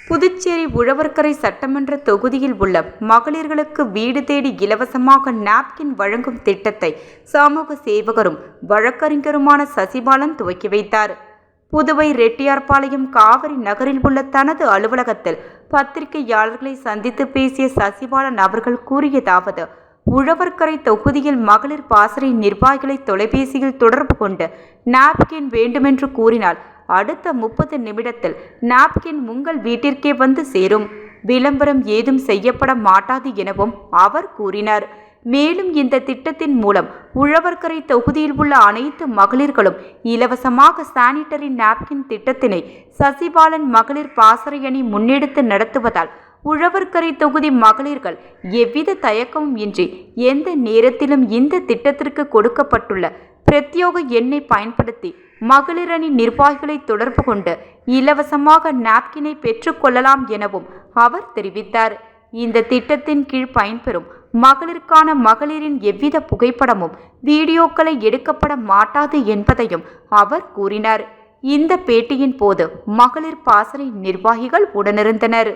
புதுச்சேரி உழவர்கரை சட்டமன்ற தொகுதியில் உள்ள மகளிர்களுக்கு வீடு தேடி இலவசமாக நாப்கின் வழங்கும் திட்டத்தை சமூக சேவகரும் வழக்கறிஞருமான சசிபாலன் துவக்கி வைத்தார். புதுவை ரெட்டியார்பாளையம் காவிரி நகரில் உள்ள தனது அலுவலகத்தில் பத்திரிகையாளர்களை சந்தித்து பேசிய சசிபாலன் அவர்கள் கூறியதாவது: உழவர்கரை தொகுதியில் மகளிர் பாசறை நிர்வாகிகளை தொலைபேசியில் தொடர்பு கொண்டு நாப்கின் வேண்டுமென்று கூறினால் அடுத்த 30 நிமிடத்தில் நாப்கின் உங்கள் வீட்டிற்கே வந்து சேரும். விளம்பரம் ஏதும் செய்யப்பட மாட்டாது எனவும் அவர் கூறினார். மேலும் இந்த திட்டத்தின் மூலம் உழவர்கரை தொகுதியில் உள்ள அனைத்து மகளிர்களும் இலவசமாக சானிட்டரி நாப்கின் திட்டத்தினை சசிபாலன் மகளிர் பாசறை அணி முன்னெடுத்து நடத்துவதால் உழவர்கரை தொகுதி மகளிர்கள் எவ்வித தயக்கமும் இன்றி எந்த நேரத்திலும் இந்த திட்டத்திற்கு கொடுக்கப்பட்டுள்ள பிரத்யோக எண்ணை பயன்படுத்தி மகளிர் அணி நிர்வாகிகளை தொடர்பு கொண்டு இலவசமாக நாப்கினை பெற்றுக்கொள்ளலாம் எனவும் அவர் தெரிவித்தார். இந்த திட்டத்தின் கீழ் பயன்பெறும் மகளிருக்கான மகளிரின் எவ்வித புகைப்படமும் வீடியோக்களை எடுக்கப்பட மாட்டாது என்பதையும் அவர் கூறினார். இந்த பேட்டியின் போது மகளிர் பாசறை நிர்வாகிகள் உடனிருந்தனர்.